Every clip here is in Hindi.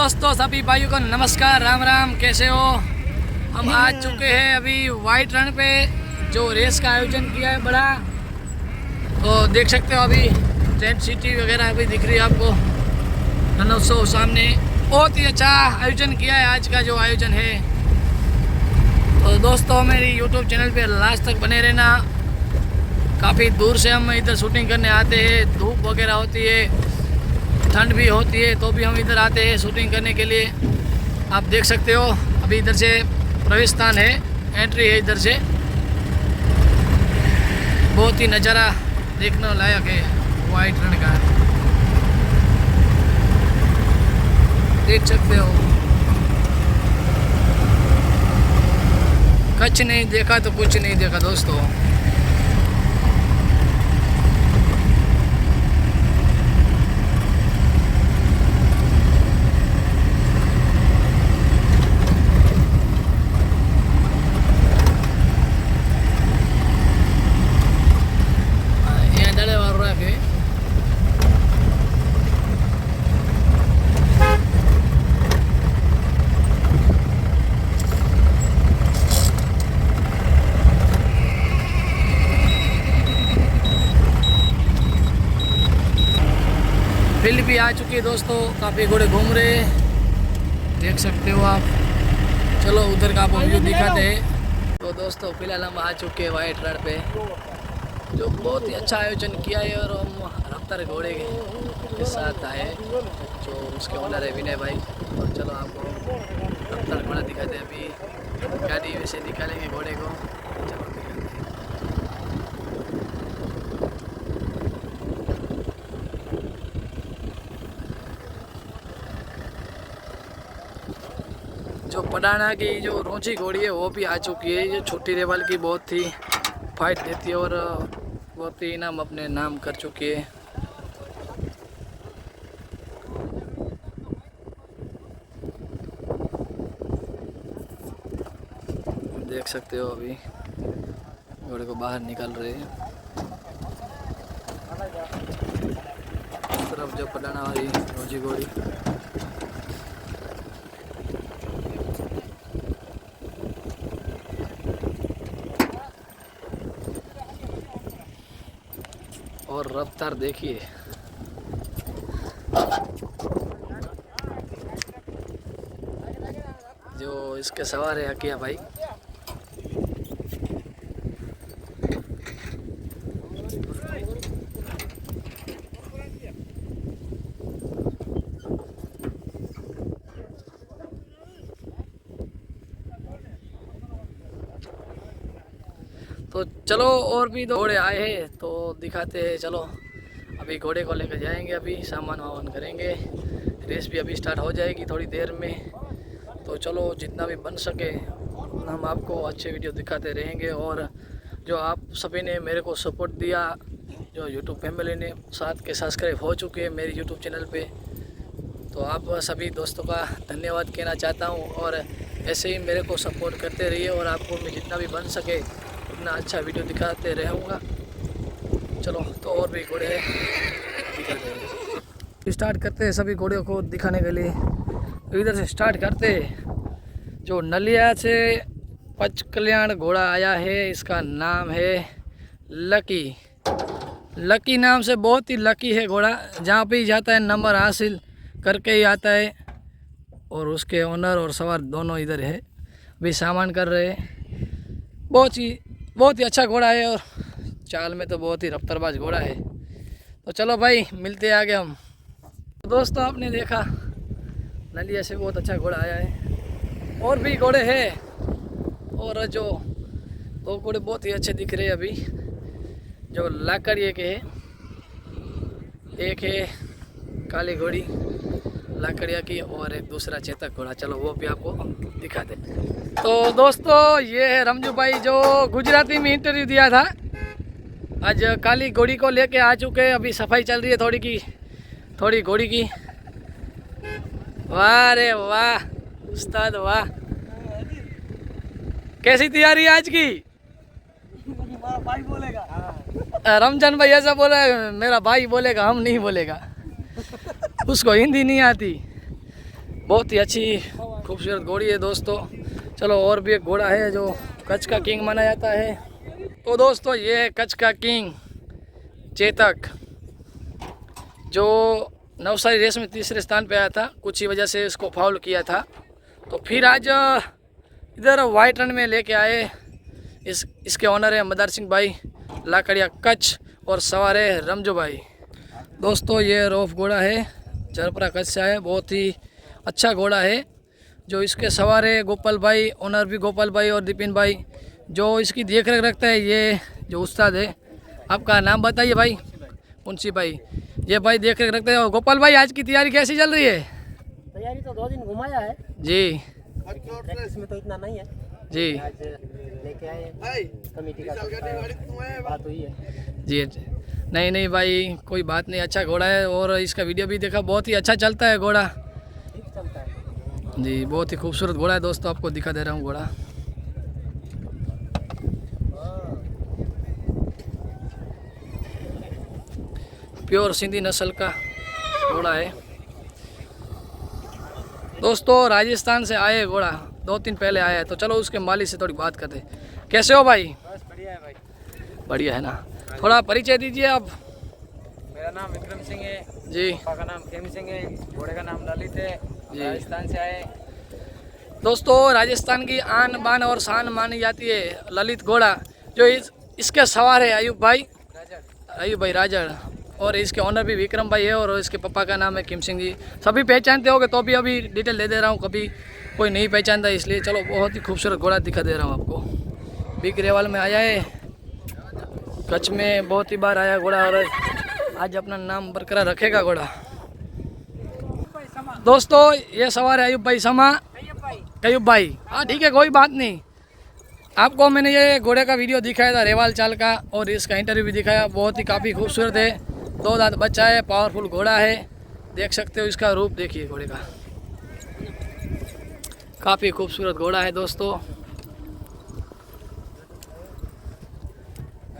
दोस्तों सभी भाइयों को नमस्कार, राम राम। कैसे हो? हम आ चुके हैं अभी वाइट रन पे, जो रेस का आयोजन किया है बड़ा। तो देख सकते हो अभी टेंट सिटी वगैरह अभी दिख रही है आपको। रणोत्सव सामने, बहुत ही अच्छा आयोजन किया है आज का जो आयोजन है। तो दोस्तों मेरी यूट्यूब चैनल पे लास्ट तक बने रहना। काफ़ी दूर से हम इधर शूटिंग करने आते हैं, धूप वगैरह होती है, ठंड भी होती है, तो भी हम इधर आते हैं शूटिंग करने के लिए। आप देख सकते हो अभी इधर से प्रवेश स्थान है, एंट्री है इधर से। बहुत ही नज़ारा देखने लायक है वाइट रन का, देख सकते हो। कुछ नहीं देखा तो कुछ नहीं देखा दोस्तों। फील्ड भी आ चुकी है दोस्तों, काफ़ी घोड़े घूम रहे हैं, देख सकते हो आप। चलो उधर का आपको व्यू दिखाते हैं। तो दोस्तों फिलहाल हम आ चुके हैं वाइट रन पे, जो बहुत ही अच्छा आयोजन किया है। और हम रफ्तार घोड़े के साथ आए, जो उसके ओनर है विनय भाई। और चलो आपको रफ्तार घोड़ा दिखाते हैं। अभी गाड़ी वैसे निकालेंगे घोड़े को, चलो दिखाते हैं। जो पडाना की जो रोची घोड़ी है वो भी आ चुकी है। ये छोटी लेवल की बहुत ही फाइट देती है और बहुत ही इनाम अपने नाम कर चुकी है। देख सकते हो अभी घोड़े को बाहर निकाल रहे हैं। इस तरफ जो पडाना वाली रोची घोड़ी, और रफ्तार देखिए। जो इसके सवार है हकिया भाई। तो चलो और भी दो घोड़े आए हैं तो दिखाते हैं। चलो अभी घोड़े को लेकर जाएंगे, अभी सामान वामान करेंगे। रेस भी अभी स्टार्ट हो जाएगी थोड़ी देर में। तो चलो जितना भी बन सके हम आपको अच्छे वीडियो दिखाते रहेंगे। और जो आप सभी ने मेरे को सपोर्ट दिया, जो यूट्यूब फैमिली ने 7 के सब्सक्राइब हो चुके हैं मेरे यूट्यूब चैनल पे, तो आप सभी दोस्तों का धन्यवाद कहना चाहता हूँ। और ऐसे ही मेरे को सपोर्ट करते रहिए और आपको मैं जितना भी बन सके उतना अच्छा वीडियो दिखाते रहूँगा। चलो तो और भी घोड़े दिखाते हैं। स्टार्ट करते हैं सभी घोड़ों को दिखाने के लिए। तो इधर से स्टार्ट करते हैं। जो नलिया से पच कल्याण घोड़ा आया है, इसका नाम है लकी। लकी नाम से बहुत ही लकी है घोड़ा, जहाँ पे ही जाता है नंबर हासिल करके ही आता है। और उसके ओनर और सवार दोनों इधर है, भी सामान कर रहे हैं। बहुत ही अच्छा घोड़ा है और चाल में तो बहुत ही रफ्तारबाज घोड़ा है। तो चलो भाई मिलते हैं आगे हम। तो दोस्तों आपने देखा नलिया से बहुत अच्छा घोड़ा आया है, और भी घोड़े हैं। और जो दो घोड़े बहुत ही अच्छे दिख रहे हैं अभी, जो लाकड़िए के है। एक है काली घोड़ी लाकड़िया की और एक दूसरा चेतक घोड़ा। चलो वो भी आपको दिखा दे। तो दोस्तों ये है रमजू भाई, जो गुजराती में इंटरव्यू दिया था। आज काली घोड़ी को लेके आ चुके हैं। अभी सफाई चल रही है थोड़ी घोड़ी की। वाह रे वाह उस्ताद वाह, कैसी तैयारी आज की? भाई बोलेगा। रमजान भाई ऐसा बोला है, मेरा भाई बोलेगा, हम नहीं बोलेगा। उसको हिंदी नहीं आती। बहुत ही अच्छी खूबसूरत घोड़ी है दोस्तों। चलो और भी एक घोड़ा है जो कच्छ का किंग माना जाता है। तो दोस्तों ये है कच्छ का किंग चेतक, जो नवसारी रेस में तीसरे स्थान पे आया था। कुछ ही वजह से इसको फाउल किया था, तो फिर आज इधर वाइट रन में लेके आए। इसके ऑनर है मदार सिंह भाई लाकड़िया कच्छ और सवार है रमजो भाई। दोस्तों ये रौफ घोड़ा है, जरपरा कच्छ से है। बहुत ही अच्छा घोड़ा है। जो इसके सवार है गोपाल भाई, ऑनर भी गोपाल भाई और दीपिन भाई। जो इसकी देख रेख रखता है ये जो उस्ताद है, आपका नाम बताइए भाई। मुंशी भाई, ये भाई देख रेख रखते हैं। और गोपाल भाई आज की तैयारी कैसी चल रही है? तैयारी तो 2 दिन घुमाया है जी प्रैक्टिस में, तो इतना नहीं है जी आज लेके आए कमेटी का बात हुई है जी। नहीं भाई कोई बात नहीं, अच्छा घोड़ा है। और इसका वीडियो भी देखा, बहुत ही अच्छा चलता है घोड़ा ठीक चलता है जी। बहुत ही खूबसूरत घोड़ा है दोस्तों, आपको दिखा दे रहा हूँ घोड़ा। प्योर सिंधी नस्ल का घोड़ा है दोस्तों। राजस्थान से आए घोड़ा, 2 दिन पहले आया है। तो चलो उसके मालिक से थोड़ी बात करते। कैसे हो भाई? बस बढ़िया है भाई। बढ़िया है ना। थोड़ा परिचय दीजिए आप। मेरा नाम विक्रम सिंह है जी। पापा का नाम खेम सिंह है, घोड़े का नाम ललित है, राजस्थान से आए। दोस्तों राजस्थान की आन बान और शान मानी जाती है ललित घोड़ा। जो इसके सवार है अयूब भाई राजड़, और इसके ऑनर भी विक्रम भाई है। और इसके पापा का नाम है किम सिंह जी। सभी पहचानते होगे, तो भी अभी डिटेल दे रहा हूँ, कभी कोई नहीं पहचानता इसलिए। चलो बहुत ही खूबसूरत घोड़ा दिखा दे रहा हूँ आपको। बिग रेवाल में आया है, कच्छ में बहुत ही बार आया घोड़ा, और आज अपना नाम बरकरार रखेगा घोड़ा। दोस्तों ये सवार है अयूब भाई समा कयूब भाई। हाँ ठीक है, कोई बात नहीं। आपको मैंने ये घोड़े का वीडियो दिखाया था रेवाल चाल का, और इसका इंटरव्यू भी दिखाया। बहुत ही काफ़ी खूबसूरत है, 2 दांत बच्चा है, पावरफुल घोड़ा है। देख सकते हो इसका रूप, देखिए घोड़े का, काफ़ी खूबसूरत घोड़ा है दोस्तों।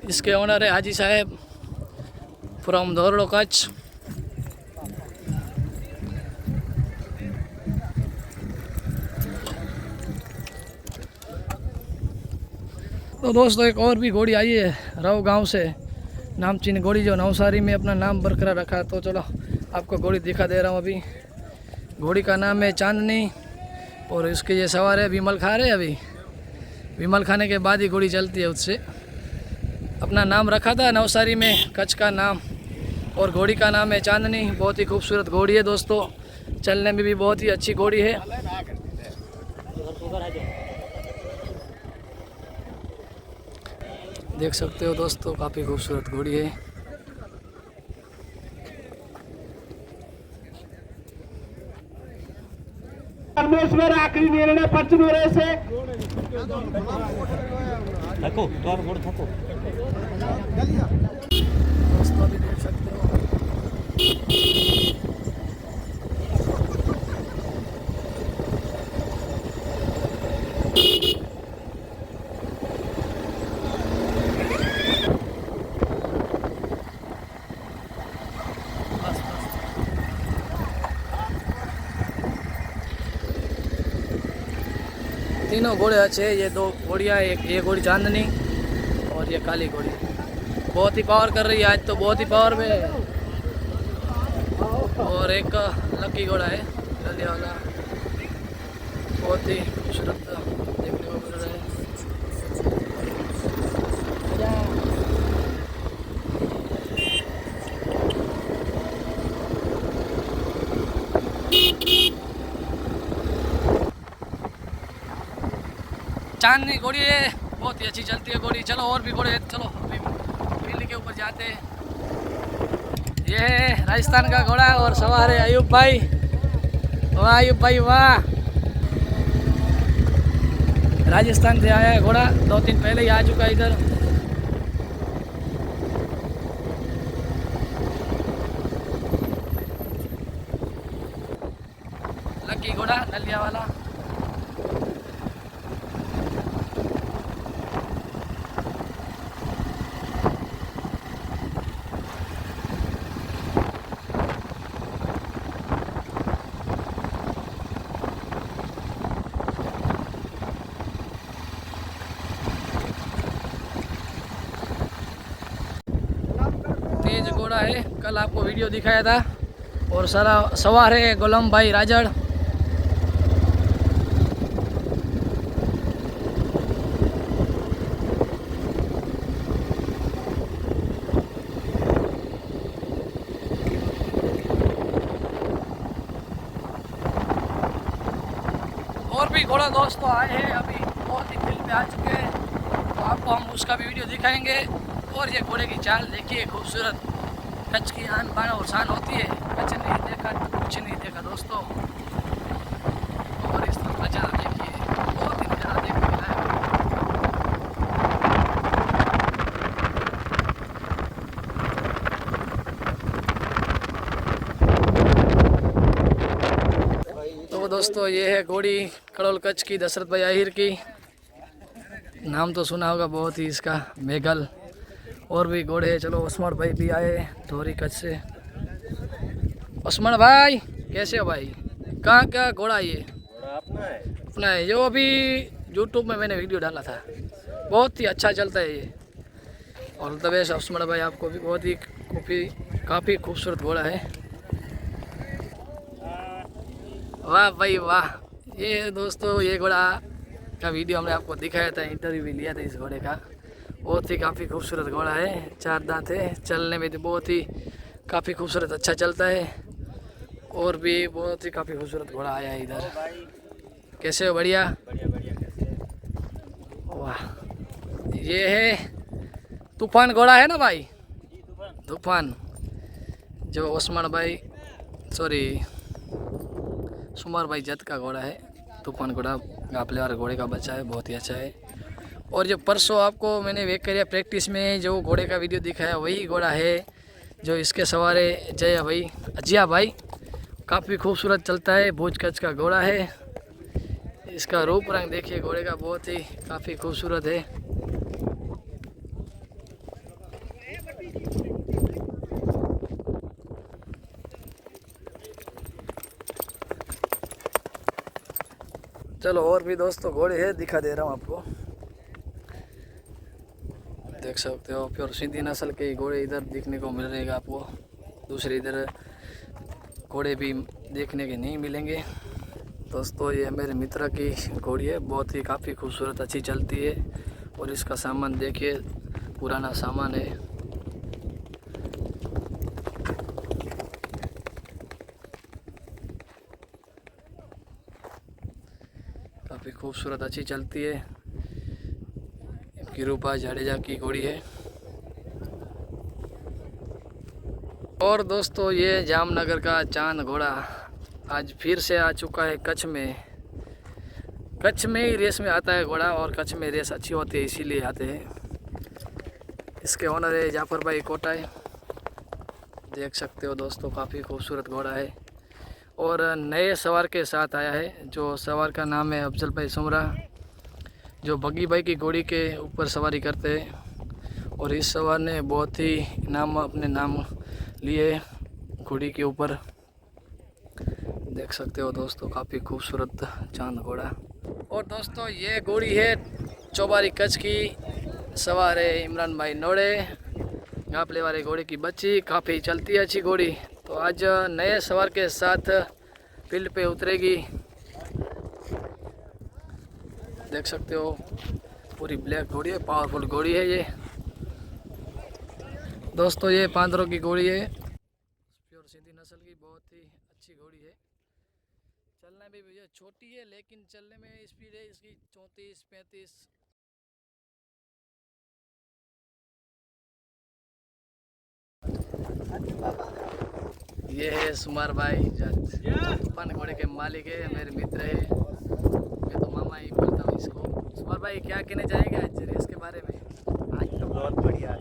इसके ओनर है हाजी साहब फ्रॉम धोरडो कच्छ। तो दोस्तों एक और भी घोड़ी आई है राव गांव से, नामचीन घोड़ी, जो नवसारी में अपना नाम बरकरार रखा। तो चलो आपको घोड़ी दिखा दे रहा हूँ अभी। घोड़ी का नाम है चांदनी, और इसके ये सवार है विमल खा रहे। अभी विमल खाने के बाद ही घोड़ी चलती है। उससे अपना नाम रखा था नवसारी में, कच्छ का नाम, और घोड़ी का नाम है चांदनी। बहुत ही खूबसूरत घोड़ी है दोस्तों, चलने में भी बहुत ही अच्छी घोड़ी है। देख सकते हो दोस्तों, काफ़ी खूबसूरत घोड़ी है। परमेश्वर आखिरी निर्णय पचनोरे से थको तो और गोड़ थको दोस्तों भी देख सकते हो। तीनों घोड़े अच्छे हैं। ये 2 घोड़ियाँ, एक ये घोड़ी चांदनी और ये काली घोड़ी। बहुत ही पावर कर रही है आज, तो बहुत ही पावर में है। और एक लकी घोड़ा है जल्दी वाला, बहुत ही खूबसूरत देखने को मिल रहा है। चांदनी घोड़ी है, बहुत ही अच्छी चलती है घोड़ी। चलो और भी घोड़े, चलो अभी फील्ड के ऊपर जाते हैं। ये है राजस्थान का घोड़ा, और सवार है अयूब भाई। वाह अयूब भाई वाह, राजस्थान से आया है घोड़ा, 2 दिन पहले ही आ चुका है इधर। लकी घोड़ा नलिया वाला। कल आपको वीडियो दिखाया था। और सारा सवार है गुलाम भाई राजड़। और भी घोड़ा दोस्तों आए हैं, अभी बहुत ही फील्ड पे आ चुके हैं, तो आपको हम उसका भी वीडियो दिखाएंगे। और ये घोड़े की चाल देखिए, खूबसूरत कच्छ की आन बान और शान होती है। कच्छ नहीं देखा तो कुछ नहीं देखा दोस्तों। और इस तरफ नज़ारा देखिए, बहुत ही नज़ारा देखने मिला है। तो दोस्तों ये है घोड़ी कड़ोल कच्छ की, दशरथ भाई आहिर की। नाम तो सुना होगा बहुत ही इसका, मेघल। और भी घोड़े हैं। चलो उस्मान भाई भी आए धोरी कच्छ से। उस्मान भाई कैसे हो भाई? कहाँ क्या घोड़ा ये? अपना है। जो अभी यूट्यूब में मैंने वीडियो डाला था, बहुत ही अच्छा चलता है ये। और तवेश उस्मान भाई आपको भी बहुत ही काफ़ी खूबसूरत घोड़ा है। वाह भाई वाह। ये दोस्तों ये घोड़ा का वीडियो हमने आपको दिखाया था, इंटरव्यू भी लिया था इस घोड़े का। बहुत ही काफ़ी खूबसूरत घोड़ा है, 4 दांत है, चलने में तो बहुत ही काफ़ी खूबसूरत अच्छा चलता है। और भी बहुत ही काफ़ी खूबसूरत घोड़ा आया है इधर। कैसे हो? बढ़िया। वाह, ये है तूफान घोड़ा है ना भाई? तूफान, जो उस्मान भाई सुमार भाई जत का घोड़ा है। तूफान घोड़ा गापले वाले घोड़े का बच्चा है, बहुत ही अच्छा है। और जो परसों आपको मैंने वेक करिया प्रैक्टिस में जो घोड़े का वीडियो दिखाया, वही घोड़ा है जो इसके सवारे अजिया भाई। काफ़ी खूबसूरत चलता है, भोज कच्छ का घोड़ा है। इसका रूप रंग देखिए घोड़े का, बहुत ही काफ़ी खूबसूरत है। चलो और भी दोस्तों घोड़े हैं, दिखा दे रहा हूँ आपको। देख सकते हो प्योर सिंधी नस्ल के घोड़े इधर देखने को मिल रहेगा आपको। दूसरे इधर घोड़े भी देखने के नहीं मिलेंगे दोस्तों। ये मेरे मित्र की घोड़ी है, बहुत ही काफ़ी खूबसूरत अच्छी चलती है। और इसका सामान देखिए, पुराना सामान है। काफ़ी खूबसूरत अच्छी चलती है। किरूपा जाडेजा की घोड़ी है। और दोस्तों ये जामनगर का चांद घोड़ा आज फिर से आ चुका है कच्छ में। कच्छ में ही रेस में आता है घोड़ा, और कच्छ में रेस अच्छी होती है इसीलिए आते हैं। इसके ओनर है जाफर भाई कोटाई। देख सकते हो दोस्तों, काफ़ी खूबसूरत घोड़ा है। और नए सवार के साथ आया है, जो सवार का नाम है अफजल भाई सुमरा, जो बग्गी भाई की घोड़ी के ऊपर सवारी करते हैं। और इस सवार ने बहुत ही इनाम अपने नाम लिए घोड़ी के ऊपर। देख सकते हो दोस्तों, काफ़ी खूबसूरत चांद घोड़ा। और दोस्तों ये घोड़ी है चौबारी कच्छ की, सवार है इमरान भाई नोड़े, गापले वाले घोड़े की बच्ची। काफ़ी चलती है अच्छी घोड़ी। तो आज नए सवार के साथ फील्ड पे उतरेगी। देख सकते हो पूरी ब्लैक घोड़ी है, पावरफुल घोड़ी है ये दोस्तों। ये पांदरों की घोड़ी है, प्योर सिंधी नस्ल की, बहुत ही अच्छी घोड़ी है। चलने में भी छोटी है, लेकिन चलने में स्पीड है इसकी 34-35। ये है सुमार भाई, तूफान घोड़े के मालिक है, मेरे मित्र है। मैं तो मामा ही बोलता हूँ इसको। सुमार भाई क्या कहना चाहेंगे आज रेस के बारे में? आज तो बहुत बढ़िया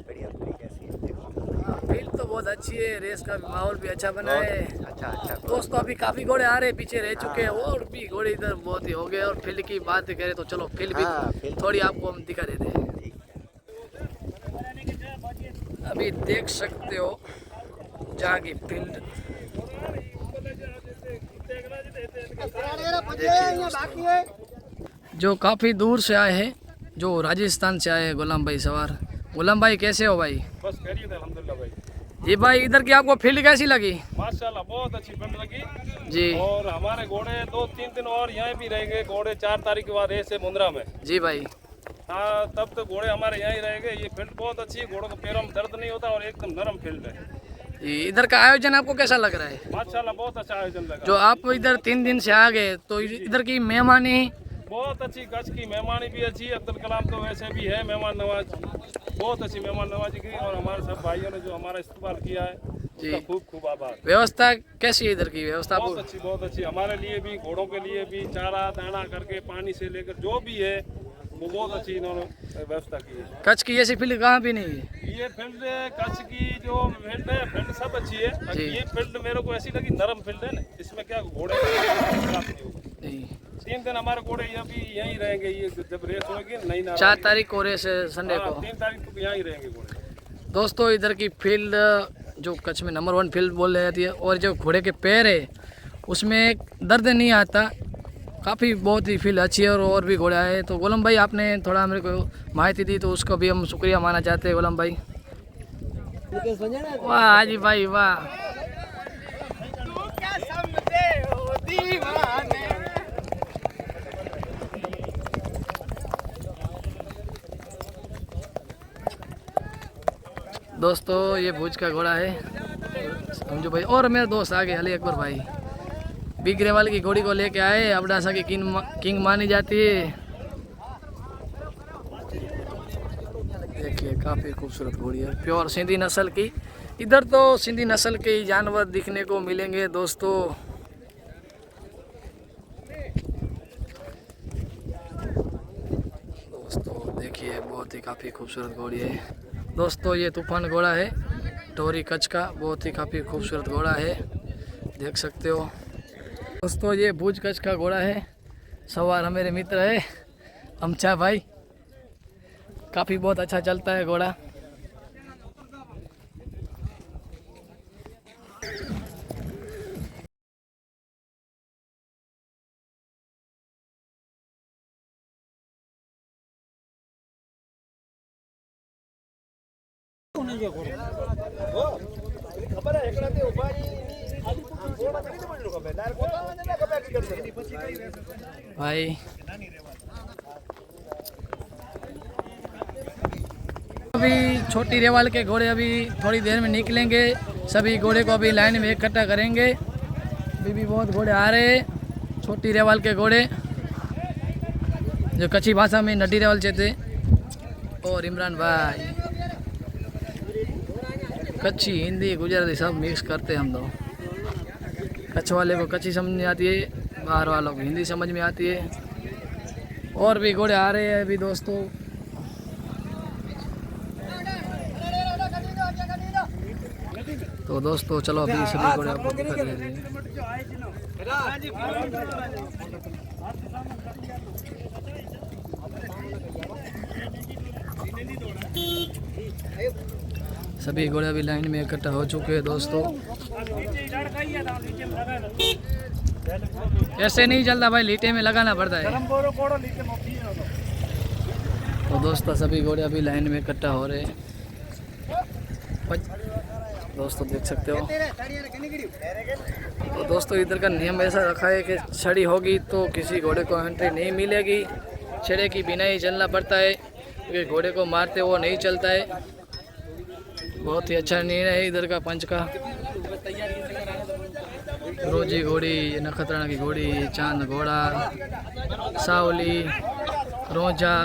कैसी है, देखो फील्ड तो बहुत अच्छी है, रेस का माहौल भी अच्छा बना है। अच्छा दोस्तों अभी काफ़ी घोड़े आ रहे हैं, पीछे रह चुके हैं, और भी घोड़े इधर बहुत ही हो गए। और फील्ड की बात करें तो चलो फील्ड भी थोड़ी आपको हम दिखा देते हैं। अभी देख सकते हो जहाँ की फील्ड जो काफ़ी दूर से आए हैं, जो राजस्थान से आए हैं। गुलाम भाई सवार। गुलाम भाई कैसे हो भाई? बस खैरियत है अल्हम्दुलिल्लाह भाई। जी भाई, इधर की आपको फील्ड कैसी लगी? माशाल्लाह बहुत अच्छी फील्ड लगी जी और हमारे घोड़े 2-3 दिन और यहाँ भी रहेंगे। घोड़े 4 तारीख के बाद ऐसे मुंद्रा में। जी भाई, हाँ, तब तो घोड़े हमारे यहाँ ही रहेंगे। ये फील्ड बहुत अच्छी है, घोड़ों को पैरों में दर्द नहीं होता और एकदम नरम फील्ड है। जी इधर का आयोजन आपको कैसा लग रहा है? माशाल्लाह बहुत अच्छा आयोजन लगा। जो आप इधर 3 दिन से आ गए तो इधर की मेहमानी बहुत अच्छी, कच्छ की मेहमानी भी अच्छी। अब्दुल कलाम तो वैसे भी है मेहमान नवाज, बहुत अच्छी मेहमान नवाजी की। और हमारे सब भाइयों ने जो हमारा इस्तेमाल किया है उसका खूब खूब आभार। व्यवस्था कैसी है? इधर की व्यवस्था बहुत अच्छी, बहुत अच्छी। हमारे लिए भी, घोड़ों के लिए भी, चारा दाना करके पानी से लेकर जो भी है वो बहुत अच्छी इन्होंने व्यवस्था की है। कच्छ की ऐसी फील्ड कहाँ भी नहीं है। ये फील्ड कच्छ की जो फील्ड है, फील्ड सब अच्छी है। ये फील्ड मेरे को ऐसी लगी, नरम फील्ड है ना, इसमें क्या घोड़े खराब नहीं होगी। 3 दिन हमारे घोड़े यहीं रहेंगे। ये जब रेस होगी नहीं ना, 4 तारीख को रेस है, संडे को। 3 तारीख को यहाँ ही रहेंगे घोड़े। दोस्तों इधर की फील्ड जो कच्छ में नंबर 1 फील्ड बोल जाती है, और जो घोड़े के पैर है उसमें दर्द नहीं आता। काफ़ी बहुत ही फील्ड अच्छी है और भी घोड़ा है। तो गोलम भाई, आपने थोड़ा मेरे को माहिती दी तो उसका भी हम शुक्रिया मानना चाहते हैं गोलम भाई। वाह हाजी भाई वाह। दोस्तों ये भुज का घोड़ा है समझो भाई, और मेरे दोस्त आगे अली अकबर भाई बिग रेवाल की घोड़ी को लेके आए। अबडासा की किंग मानी जाती है। देखिए काफ़ी खूबसूरत घोड़ी है, प्योर सिंधी नस्ल की। इधर तो सिंधी नस्ल के ही जानवर दिखने को मिलेंगे दोस्तों। देखिए बहुत ही काफ़ी खूबसूरत घोड़ी है दोस्तों। ये तूफान घोड़ा है टोरी कच्छ का, बहुत ही काफ़ी खूबसूरत घोड़ा है, देख सकते हो दोस्तों। ये भुज कच्छ का घोड़ा है, सवार मेरे मित्र है अमचा भाई, काफ़ी बहुत अच्छा चलता है घोड़ा। भाई अभी छोटी रेवाल के घोड़े अभी थोड़ी देर में निकलेंगे। सभी घोड़े को अभी लाइन में इकट्ठा करेंगे। अभी भी बहुत घोड़े आ रहे हैं, छोटी रेवाल के घोड़े जो कच्ची भाषा में नड्डी रेवाल कहते हैं। और इमरान भाई कच्ची हिंदी गुजराती सब मिक्स करते हैं हम लोग। कच्छ वाले को कच्ची समझ में आती है, बाहर वालों को हिंदी समझ में आती है। और भी घोड़े आ रहे हैं अभी दोस्तों। तो दोस्तों चलो अभी सभी घोड़े आपको दिखा दे रहे हैं। सभी घोड़े अभी लाइन में इकट्ठा हो चुके हैं दोस्तों। ऐसे नहीं चलता भाई, लीटे में लगाना पड़ता है। तो दोस्तों सभी घोड़े अभी लाइन में इकट्ठा हो रहे हैं दोस्तों, देख सकते हो। तो दोस्तों इधर का नियम ऐसा रखा है कि छड़ी होगी तो किसी घोड़े को एंट्री नहीं मिलेगी। छड़े की बिना ही चलना पड़ता है क्योंकि घोड़े को मारते वो नहीं चलता है। बहुत ही अच्छा निर्णय है इधर का पंच का। रोजी घोड़ी, नखत्राना की घोड़ी, चांद घोड़ा, सावली, रोजा,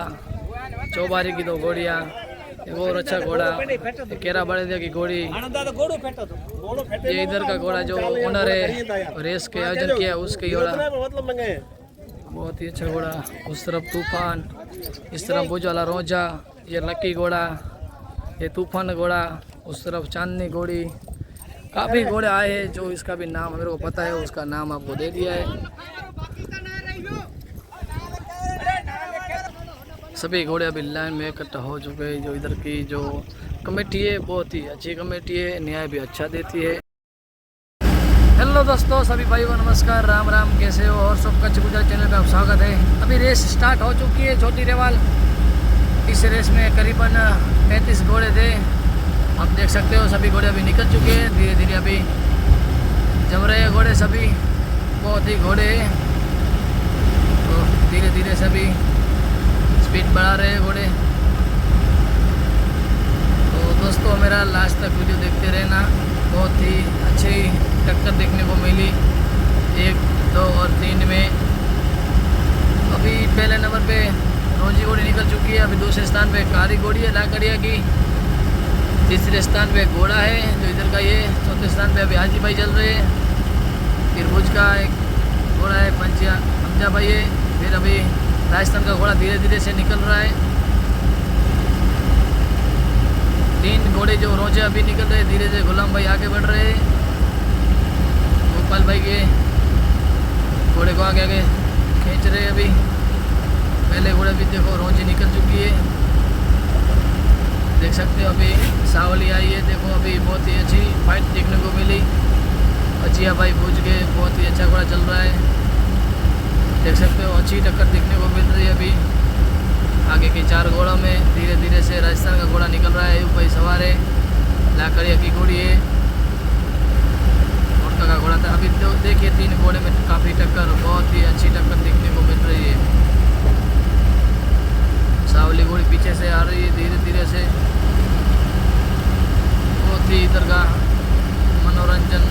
चौबारी की 2 घोड़ियाँ, एक और अच्छा घोड़ा केरा बड़े की घोड़ी। ये इधर का घोड़ा जो ओनर है रेस के आयोजन किया उसके घोड़ा, बहुत ही अच्छा घोड़ा। उस तरफ तूफान, इस तरफ भुज वाला रोजा, ये लक्की घोड़ा, ये तूफान घोड़ा, उस तरफ चांदनी घोड़ी। काफ़ी घोड़े आए हैं, जो इसका भी नाम मेरे को पता है उसका नाम आपको दे दिया है। सभी घोड़े अभी लाइन में इकट्ठा हो चुके हैं। जो इधर की जो कमेटी है बहुत ही अच्छी कमेटी है, न्याय भी अच्छा देती है। हेलो दोस्तों, सभी भाई को नमस्कार, राम राम, कैसे हो? और सब कच्छ गुजरात चैनल पे आप स्वागत है। अभी रेस स्टार्ट हो चुकी है छोटी रेवाल। इस रेस में करीबन 35 घोड़े थे आप देख सकते हो सभी घोड़े अभी निकल चुके हैं, धीरे धीरे अभी जम रहे हैं घोड़े सभी, बहुत ही घोड़े हैं। तो धीरे धीरे सभी स्पीड बढ़ा रहे हैं घोड़े। तो दोस्तों मेरा लास्ट तक वीडियो देखते रहना, बहुत ही अच्छी टक्कर देखने को मिली 1, 2 और 3 में। अभी पहले नंबर पे रोजी घोड़ी निकल चुकी है, अभी दूसरे स्थान पे कारी घोड़ी है लाकड़िया की, तीसरे स्थान पे घोड़ा है जो इधर का ये, चौथे स्थान पे अभी हाजी भाई चल रहे हैं, फिर भुज का एक घोड़ा है हमजा भाई है, फिर अभी राजस्थान का घोड़ा धीरे धीरे से निकल रहा है। 3 घोड़े जो रोजे अभी निकल रहे हैं धीरे धीरे, गुलाम भाई आगे बढ़ रहे हैं, गोपाल भाई के घोड़े को आगे आगे खींच रहे हैं। अभी पहले घोड़े भी देखो रोजी निकल चुकी है, देख सकते हो। अभी सावली आई है, देखो अभी बहुत ही अच्छी फाइट देखने को मिली। अजिया भाई भूज के बहुत ही अच्छा घोड़ा चल रहा है, देख सकते हो अच्छी टक्कर देखने को मिल रही है। अभी आगे के 4 घोड़ों में धीरे धीरे से राजस्थान का घोड़ा निकल रहा है, भाई सवार है, लाकड़िया की घोड़ी है, मोटका का घोड़ा था। अभी तो देखिए 3 घोड़े में काफ़ी टक्कर, बहुत ही अच्छी टक्कर देखने को मिल रही है। सावली घोड़ी पीछे से आ रही है धीरे धीरे से, बहुत ही इधर का मनोरंजन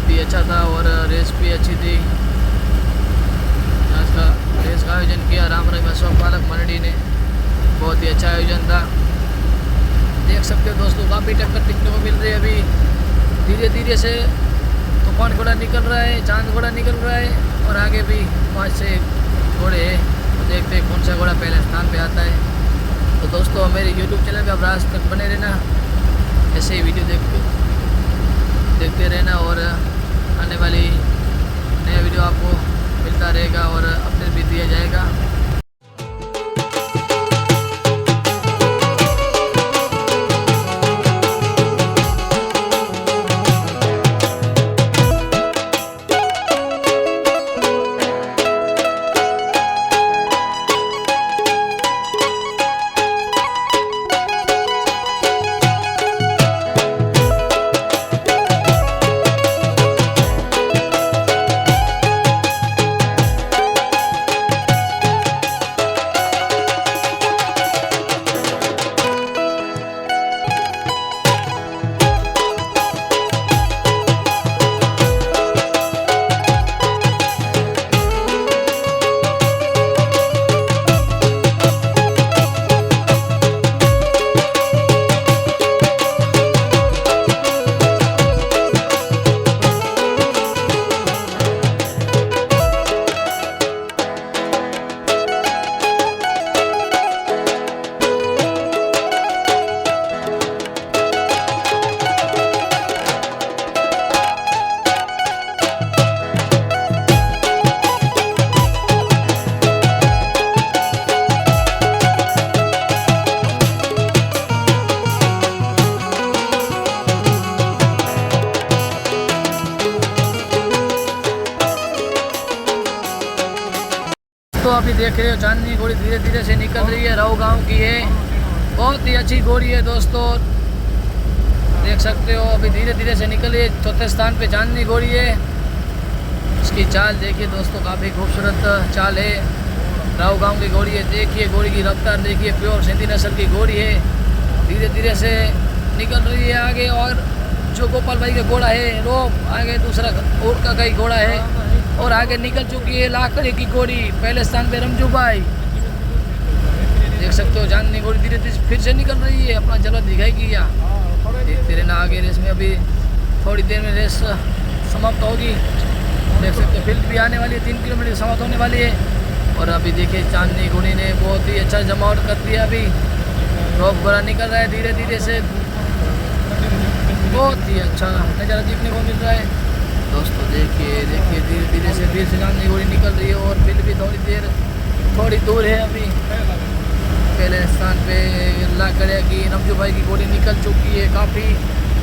भी अच्छा था और रेस भी अच्छी थी। आज का रेस का आयोजन किया राम रहीम अशोक पालक मंडी ने, बहुत ही अच्छा आयोजन था। देख सकते हो दोस्तों काफ़ी टक्कर देखने को मिल रही है। अभी धीरे धीरे से तूफान घोड़ा निकल रहा है, चांद घोड़ा निकल रहा है और आगे भी 5-6 घोड़े हैं। तो देखते हैं कौन सा घोड़ा पहले स्थान पे आता है। तो दोस्तों मेरे YouTube चैनल पे आप लास्ट तक बने रहना, ऐसे ही वीडियो देखते रहना और आने वाली नया वीडियो आपको मिलता रहेगा और अपडेट भी दिया जाएगा। तो अभी देख रहे हो चांदनी घोड़ी धीरे धीरे से निकल रही है, राव गांव की है, बहुत ही अच्छी घोड़ी है दोस्तों, देख सकते हो। अभी धीरे धीरे से निकल रही है, चौथे स्थान पे चांदनी घोड़ी है। इसकी चाल देखिए दोस्तों, काफ़ी खूबसूरत चाल है, राव गांव की घोड़ी है। देखिए घोड़ी की रफ्तार देखिए, प्योर सिंधी नस्ल की घोड़ी है, धीरे धीरे से निकल रही है आगे। और जो गोपाल भाई का घोड़ा है वो आगे, दूसरा और का कई घोड़ा है और आगे निकल चुकी है लाकड़ी की घोड़ी, पहले स्थान पे रमजू भाई, देख सकते हो। चांदनी घोड़ी धीरे धीरे फिर से निकल रही है, अपना जलवा दिखाएगी या देखते रहना आगे रेस में। अभी थोड़ी देर में रेस समाप्त होगी, देख सकते हो। फील्ड भी आने वाली है, 3 किलोमीटर समाप्त होने वाली है। और अभी देखिए चांदनी घोड़ी ने बहुत ही अच्छा जमावट कर दिया, अभी रोप घोड़ा निकल रहा है धीरे धीरे से, बहुत ही अच्छा नज़ारा देखने को मिल रहा है दोस्तों। देखिए धीरे धीरे से फिर से चांदनी घोड़ी निकल रही है और फील्ड भी थोड़ी दूर है। अभी पहले स्थान पे लाकड़िया की रमजू भाई की घोड़ी निकल चुकी है, काफ़ी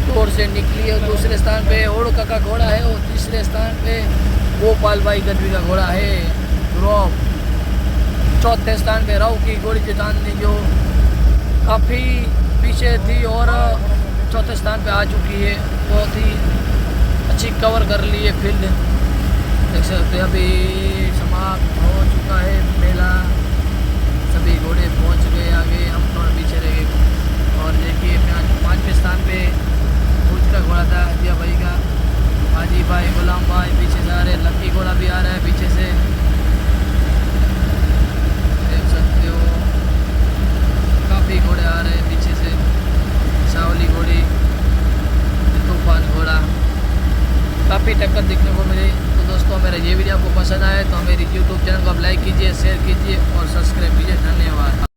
दूर से निकली है। दूसरे स्थान पे ओड़का का घोड़ा है और तीसरे स्थान पे गोपाल भाई गढ़वी का घोड़ा है ड्रॉप। चौथे स्थान पे राव की घोड़ी जो चांदनी जो काफ़ी पीछे थी और चौथे स्थान पे आ चुकी है। बहुत ही अच्छी कवर कर ली है फील्ड। देख सकते हैं अभी समाप्त हो चुका है मेला। सभी घोड़े पहुंच गए आगे, हम थोड़ा पीछे रह गए। और देखिए 5वें स्थान पे भूज का घोड़ा था दिया भाई का, हाजी भाई, गुलाम भाई पीछे से आ रहे। लक्की घोड़ा भी आ रहा है पीछे से, देख सकते हो काफ़ी घोड़े आ रहे हैं पीछे से। सावली घोड़ी, तूफान घोड़ा, काफ़ी टक्कर देखने को मिली। तो दोस्तों मेरा ये वीडियो आपको पसंद आए तो मेरी YouTube चैनल को आप लाइक कीजिए, शेयर कीजिए और सब्सक्राइब कीजिए। धन्यवाद।